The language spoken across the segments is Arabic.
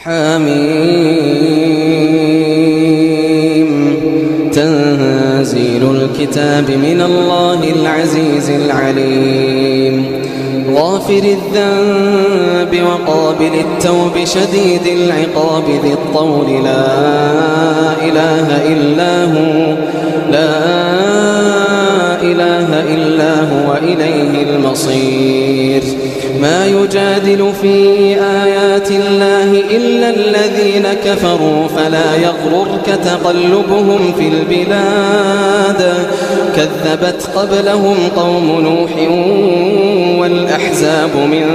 حميم تنزيل الكتاب من الله العزيز العليم غافر الذنب وقابل التوب شديد العقاب ذي الطول لا إله إلا هو إليه المصير ما يجادل في آيات الله إلا الذين كفروا فلا يغررك تقلبهم في البلاد كذبت قبلهم قوم نوح والأحزاب من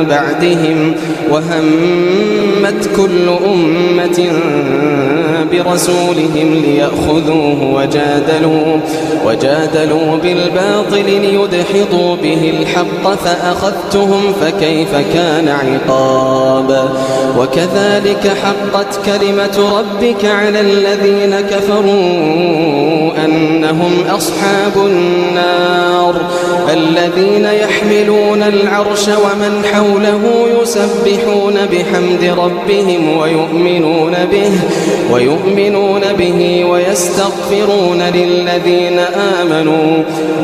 بعدهم وهمت كل أمة برسولهم ليأخذوه وجادلوا بالباطل ليدحضوا به الحق فأخذتهم فكيف كان عقاب وكذلك حقت كلمة ربك على الذين كفروا أنهم أصحاب النار الذين يحملون العرش ومن حوله يسبحون بحمد ربهم ويؤمنون به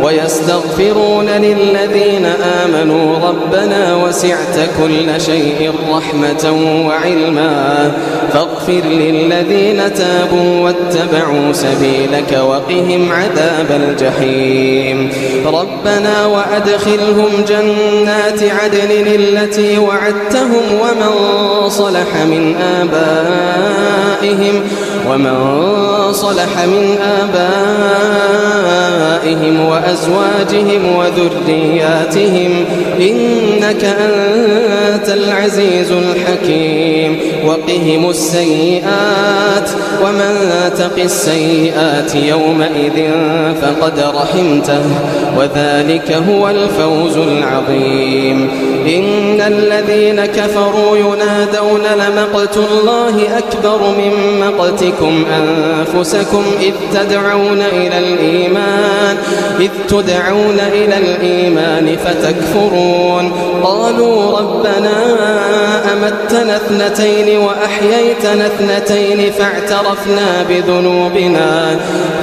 ويستغفرون للذين آمنوا ربنا وسعت كل شيء رحمة وعلما فاغفر للذين تابوا واتبعوا سبيلك وقهم عذاب الجحيم ربنا وأدخلهم جنات عدن التي وعدتهم ومن صلح من آبائهم وأزواجهم وذرياتهم إنك أنت العزيز الحكيم وقهم السيئات ومن تق السيئات يومئذ فقد رحمته وذلك هو الفوز العظيم إن الذين كفروا ينادون لمقت الله أكبر من مقتكم أنفسكم إذ تدعون إلى الإيمان فتكفرون قالوا ربنا أمتنا اثنتين وأحييتنا اثنتين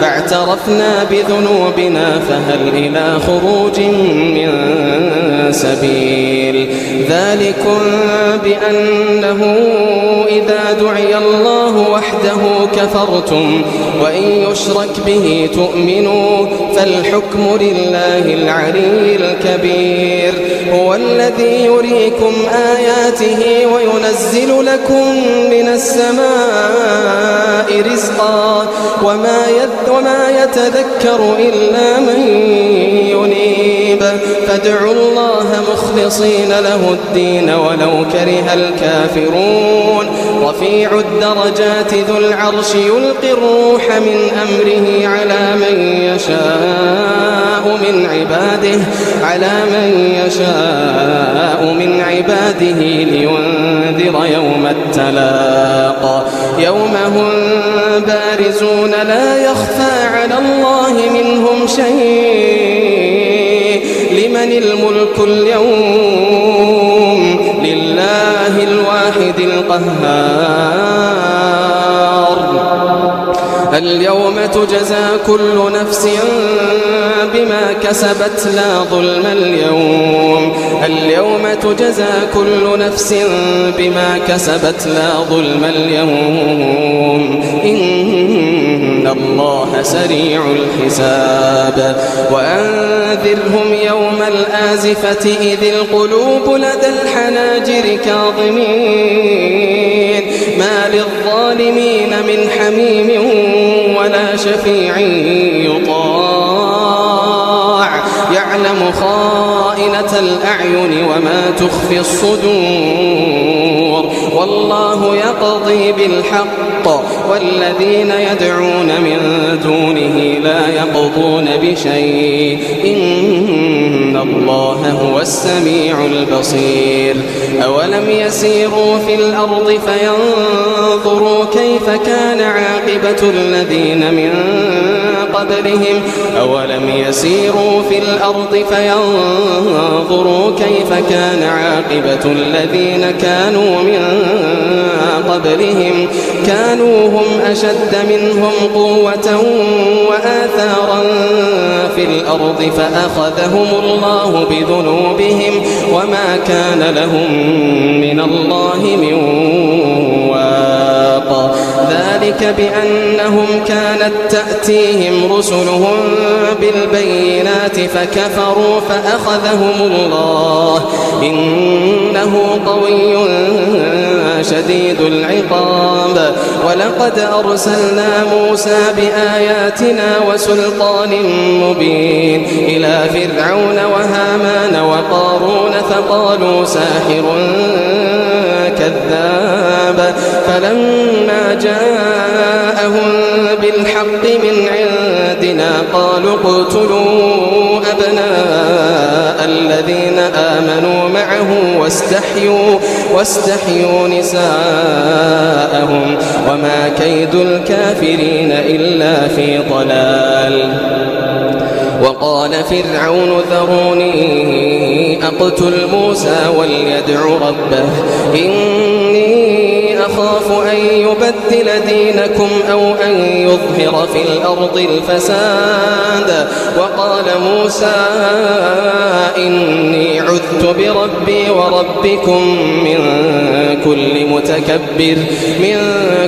فاعترفنا بذنوبنا فهل إلى خروج من سبيل ذلكم بأنه إذا دعي الله وحده كفرتم وإن يشرك به تؤمنوا فالحكم لله العلي الكبير هو الذي يريكم آياته وينزل لكم من السماء رزقا وما يتذكر إلا من ينيب فادعوا الله مخلصين له الدين ولو كره الكافرون رفيع الدرجات ذو العرش يلقي الروح من أمره على من يشاء من عباده لينذر يوم التلاق يوم هم بارزون لا يخفى على الله منهم شيء لمن الملك اليوم لله الواحد القهار اليوم تجزى كل نفس بما كسبت لا ظلم اليوم إن الله سريع الحساب وأنذرهم يوم الآزفة إذ القلوب لدى الحناجر كاظمين ما للظالمين من حميم ولا شفيع يطاع يعلم خائنة الأعين وما تخفي الصدور والله يقضي بالحق والذين يدعون من دونه لا يقضون بشيء إن الله هو السميع البصير أولم يسيروا في الأرض فينظروا كيف كان عاقبة الذين من قبلهم أولم يسيروا في الأرض فينظروا كيف كان عاقبة الذين كانوا من قبلهم كانوا هم أشد منهم قوة وآثارا في الأرض فأخذهم الله بذنوبهم وما كان لهم من الله من واق. ذلك بأنهم كانت تأتيهم رسلهم بالبينات فكفروا فأخذهم الله إنه قوي شديد العقاب. ولقد أرسلنا موسى بآياتنا وسلطان مبين إلى فرعون وهامان وقارون فقالوا ساحر كذاب فلما جاءهم بالحق من عندنا قالوا اقتلوا أبناء الذين آمنوا معه واستحيوا نساءهم وما كيد الكافرين إلا في ضلال. وقال فرعون ذروني أقتل موسى وليدع ربه إني أخاف أن يبدل دينكم أو أن يظهر في الأرض الفساد. وقال موسى إني عذت بربي وربكم من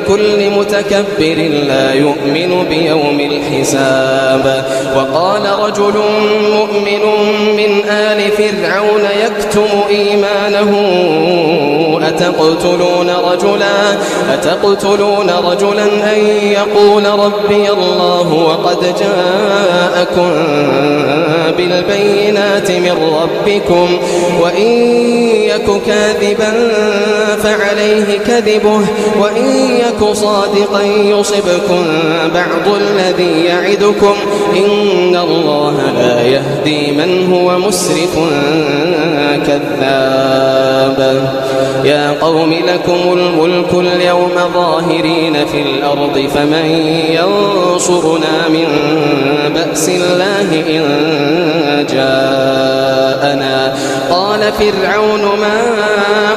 كل متكبر لا يؤمن بيوم الحساب. وقال رجل مؤمن من آل فرعون يكتم إيمانه أتقتلون رجلا أن يقول ربي الله وقد جاءكم بالبينات من ربكم وإن يك كاذبا فعليه كذبه وإن يك صادقا يصبكم بعض الذي يعدكم إن الله لا يهدي من هو مسرف كذاب. يا قوم لكم الملك اليوم ظاهرين في الأرض فمن ينصرنا من بأس الله إن جاءنا. قال فرعون ما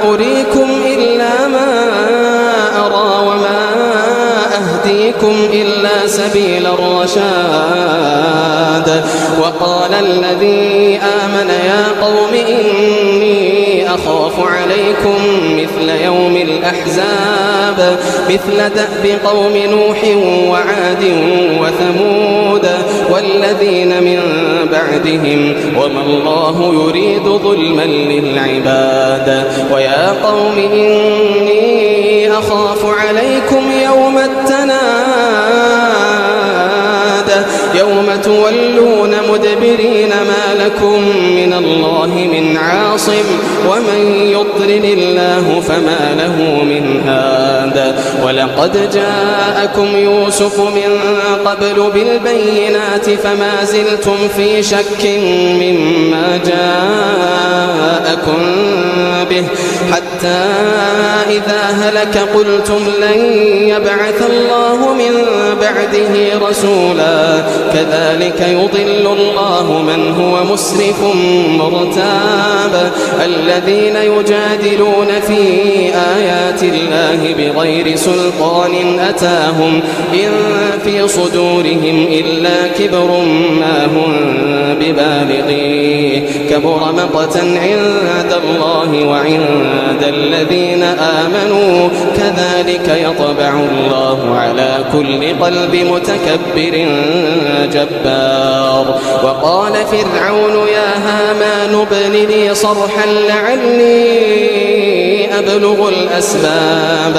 أريكم إلا ما أرى وما أهديكم إلا سبيل الرشاد. وقال الذي آمن يا قوم إني أخاف عليكم مثل يوم الأحزاب مثل دأب قوم نوح وعاد وثمود والذين من بعدهم وما الله يريد ظلما للعباد. ويا قوم إني أخاف عليكم يوم التناد يوم تولون مدبرين ما لكم من الله من عاصم ومن يضلل الله فما له من هاد. ولقد جاءكم يوسف من قبل بالبينات فما زلتم في شك مما جاءكم به حتى إذا هلك قلتم لن يبعث الله من بعده رسولا كذلك يضل الله من هو مسرف مرتاب. الذين يجادلون في آيات الله بغير سلطان أتاهم إن في صدورهم إلا كبر ما هم ببالغيه كبر مقتا عند الله وعند الذين آمنوا كذلك يطبع الله على كل قلب متكبر جبار. وقال فرعون يا هامان ابن لي صرحا لعلي أبلغ الأسباب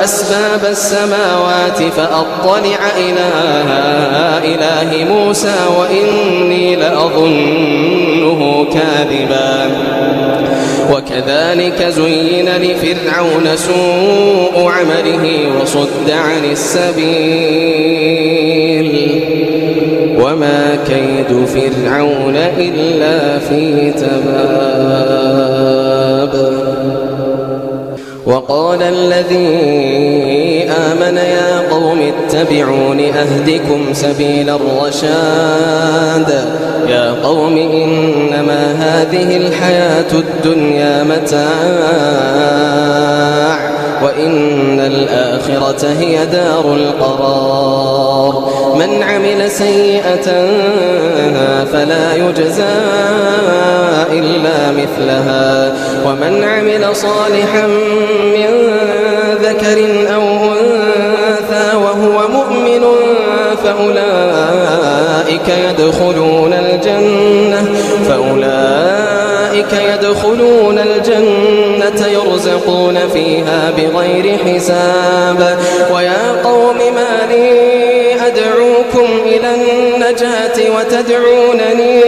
أسباب السماوات فأطلع إلى إله موسى وإني لأظنه كاذبا. وكذلك زين لفرعون سوء عمله وصد عن السبيل وما كيد فرعون إلا في تباب. وقال الذي آمن يا قوم اتبعون أهدكم سبيل الرشاد يا قوم إنما هذه الحياة الدنيا متاع وإن الآخرة هي دار القرار من عمل سيئة فلا يجزى إلا مثلها ومن عمل صالحا من ذكر أو أنثى وهو مؤمن فأولئك يدخلون الجنة يرزقون فيها بغير حساب ويا قوم ما لي أدعوكم إلى النجاة وتدعونني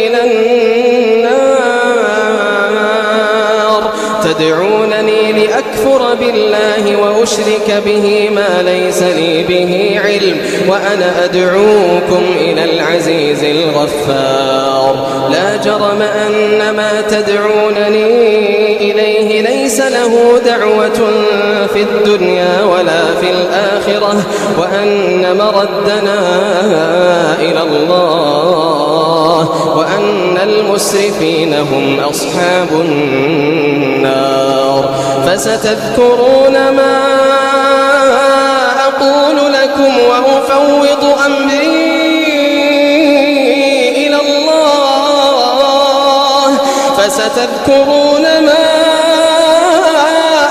إلى النار تدعونني لأكفر بالله وأشرك به ما ليس لي به علم وأنا أدعوكم إلى العزيز الغفار لا جرم أن ما تدعونني إليه ليس له دعوة في الدنيا ولا في الآخرة وأن مردنا إلى الله وأن المسرفين هم أصحاب النار فستذكرون ما أقول لكم وأفوض أمري إلى الله فستذكرون ما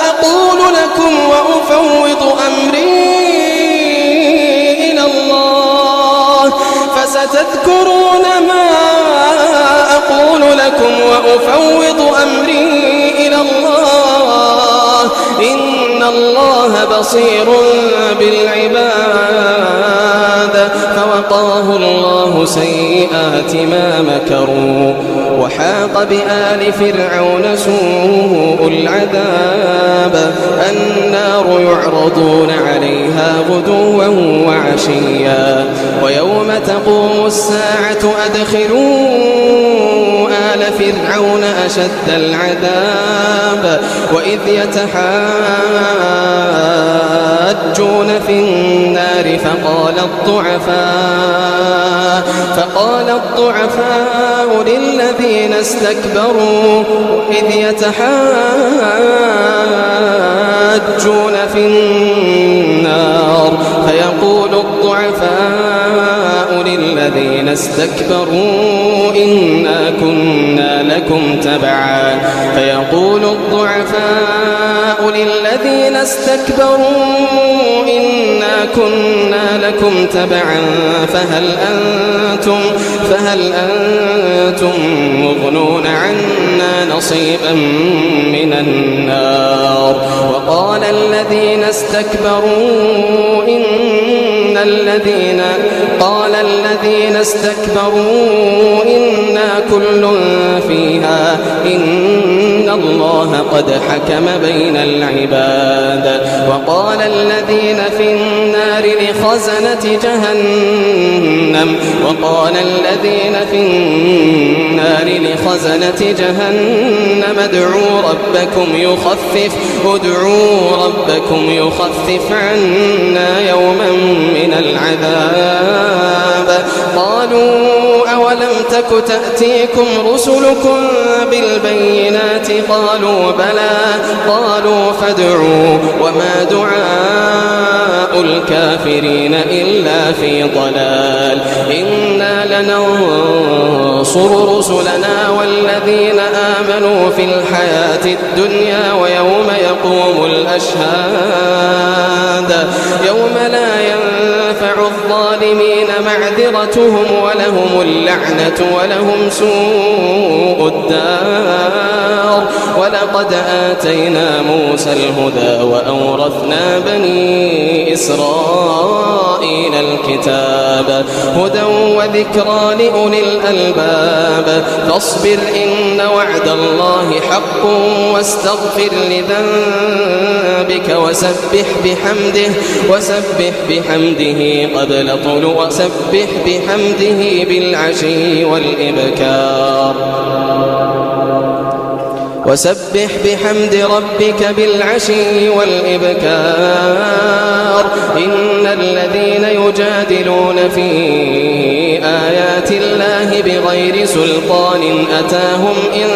أقول لكم وأفوض أمري إلى الله فستذكرون ما أقول لكم وأفوض أمري إلى الله إن الله بصير بالعباد فوقاه الله سيئات ما مكروا وحاق بآل فرعون سوء العذاب النار يعرضون عليها غدوا وعشيا ويوم تقوم الساعة أدخلوا آل فرعون أشد العذاب وإذ يتحاجون في النار فقال الضعفاء للذين استكبروا إذ يتحاجون في النار فيقول الضعفاء للذين استكبروا إنا كنا لكم تبعا فيقول الضعفاء للذين استكبروا إنا كنا لكم تبعا فهل أنتم مغنون عنا نصيبا من النار وقال الذين استكبروا إنا كل فيها إن الله قد حكم بين العباد وقال الذين في النار لخزنة جهنم ادعوا ربكم يخفف عنا يوما من العذاب قالوا أولم تك تأتيكم رسلكم بالبينات قالوا بلى قالوا فادعوا وما دعاء الكافرين إلا في ضلال إنا لننصر رسلنا والذين آمنوا في الحياة الدنيا ويوم يقوم الأشهاد يوم لا ينفع الظالمين معذرتهم ولهم اللعنة ولهم سوء الدار ولقد آتينا موسى الهدى وأورثنا بني إسرائيل الكتاب هدى وذكرى لأولي الألباب فاصبر إن وعد الله حق واستغفر لذنبك وسبح بحمده قبل طلوع وسبح بحمده بالعشي والإبكار وسبح بحمد ربك بالعشي والإبكار إن الذين يجادلون في آيات الله بغير سلطان أتاهم إن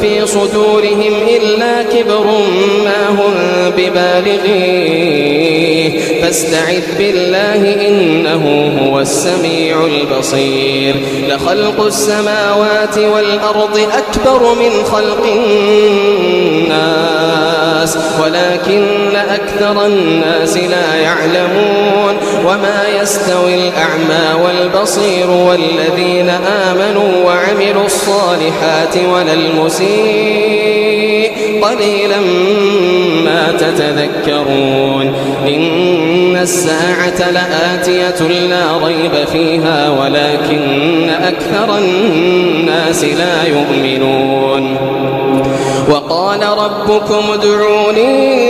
في صدورهم إلا كبر ما هم ببالغيه فاستعذ بالله إنه هو السميع البصير لخلق السماوات والأرض أكبر من خلق الناس ولكن أكثر الناس لا يعلمون وما يستوي الأعمى والبصير والذين آمنوا وعملوا الصالحات ولا المسيء قليلا ما تتذكرون إن الساعة لآتية لا ريب فيها ولكن أكثر الناس لا يؤمنون وقال ربكم ادعوني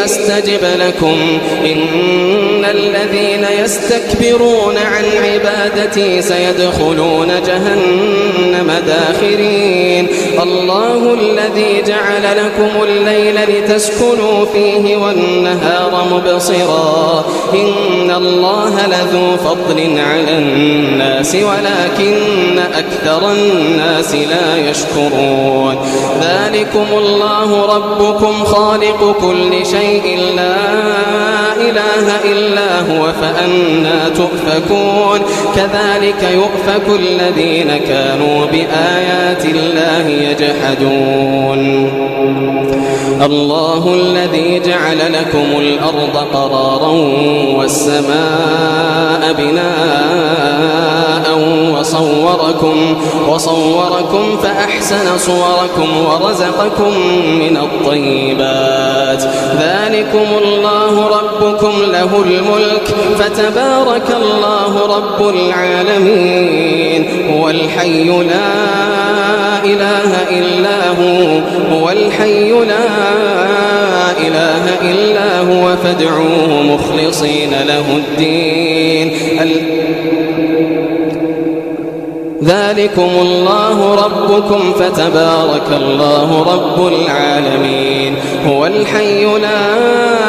أستجب لكم إن الذين يستكبرون عن عبادتي سيدخلون جهنم داخرين الله الذي جعل لكم الليل لتسكنوا فيه والنهار مبصرا إن الله لذو فضل على الناس ولكن أكثر الناس لا يشكرون ذلكم الله ربكم خالق كل شيء لا إله إلا هو فأنى تؤفكون كذلك يؤفك الذين كانوا بآيات الله يجحدون الله الذي جعل لكم الأرض قرارا والسماء بناء وصوركم فأحسن صوركم ورزقكم من الطيبات ذلكم الله ربكم له الملك فتبارك الله رب العالمين هو الحي لا إله إلا هو الحي لا إله إلا هو فادعوه مخلصين له الدين ذلكم الله ربكم فتبارك الله رب العالمين هو الحي لا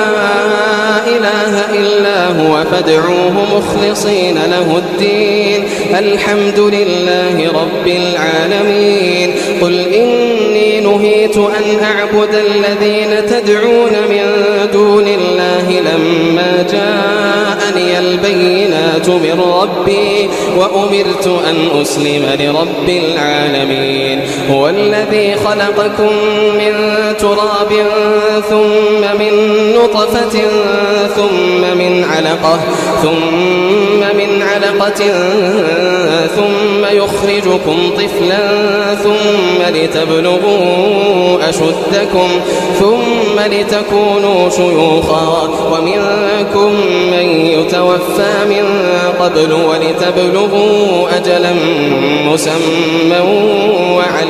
إله إلا هو فادعوه مخلصين له الدين الحمد لله رب العالمين قل إني نهيت أن أعبد الذين تدعون من دون الله لما جاءني البينات من ربي وأمرت أن أسلم لرب العالمين هو الذي خلقكم من تراب ثم من نطفة ثم من علقة ثم يخرجكم طفلا ثم لتبلغوا أشدكم ثم لتكونوا شيوخا ومنكم من يتوفى من قبل ولتبلغوا أجلا مسمى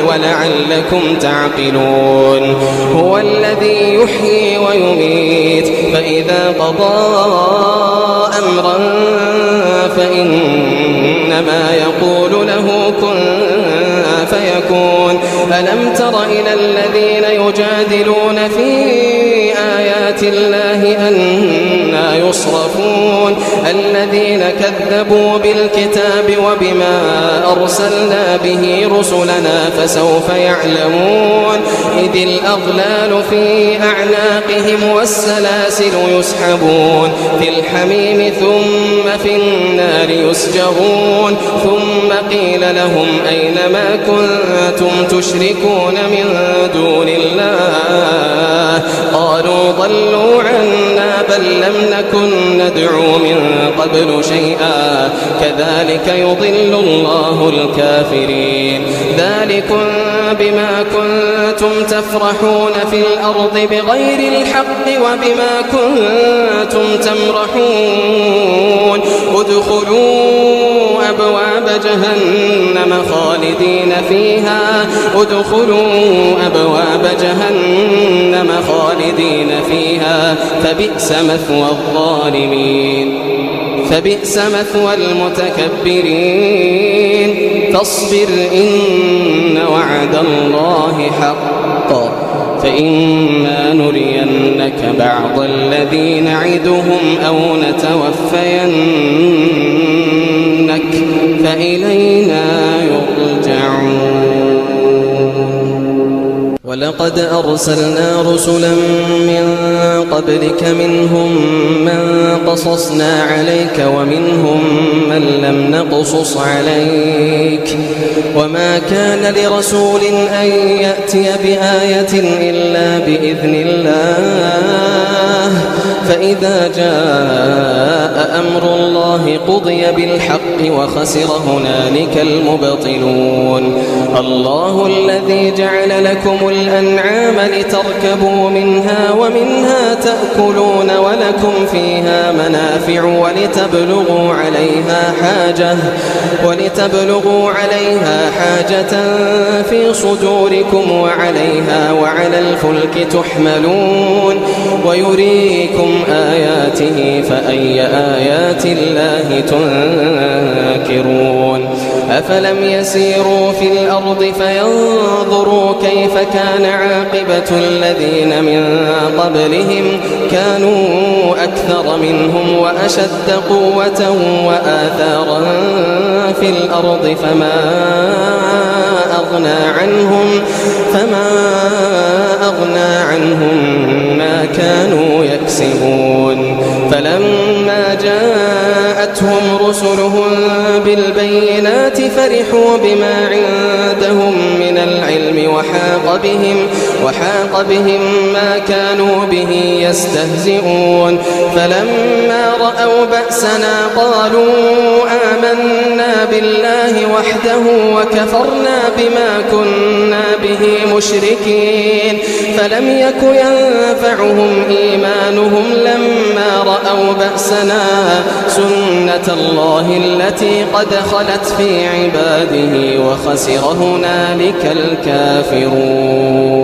ولعلكم تعقلون هو الذي يحيي ويميت فإذا قضى أمرا فإنما يقول له كن فيكون ألم تر إلى الذين يجادلون في آيات الله أنى يصرفون الذين كذبوا بالكتاب وبما أرسلنا به رسلنا فسوف يعلمون إذ الأغلال في أعناقهم والسلاسل يسحبون في الحميم ثم في النار يسجرون ثم قيل لهم أين ما كنتم تشركون من دون الله قالوا ضلوا عنا بل لم نكن ندعو من قبل شيئا كذلك يضل الله الكافرين ذلكم بما كنتم تفرحون في الأرض بغير الحق وبما كنتم تمرحون ادخلوا أبواب جهنم خالدين فيها فبئس مثوى الظالمين فبئس مثوى المتكبرين فاصبر إن وعد الله حق فإما نرينك بعض الذي نعدهم أو نتوفينك فإلينا يرجعون. ولقد أرسلنا رسلا من قبلك منهم من قصصنا عليك ومنهم من لم نقصص عليك وما كان لرسول أن يأتي بآية إلا بإذن الله فإذا جاء أمر الله قضي بالحق وخسر هنالك المبطلون. الله الذي جعل لكم الأنعام لتركبوا منها ومنها تأكلون ولكم فيها منافع ولتبلغوا عليها حاجة في صدوركم وعليها وعلى الفلك تحملون ويريكم آياته فأي آيات الله تنكرون. أفلم يسيروا في الأرض فينظروا كيف كان عاقبة الذين من قبلهم كانوا أكثر منهم وأشد قوة وآثارا في الأرض فما أغنى عنهم ما كانوا يكسبون. فلما جاءتهم رسلهم بالبينات فرحوا بما عندهم من العلم وحاق بهم ما كانوا به يستهزئون. فلما رأوا بأسنا قالوا آمنا بالله وحده وكفرنا بما كنا به مشركين. فلم يك ينفعهم إيمانهم لما رأوا بأسنا سنة الله التي قد خلت في عباده وخسر هنالك الكافرون.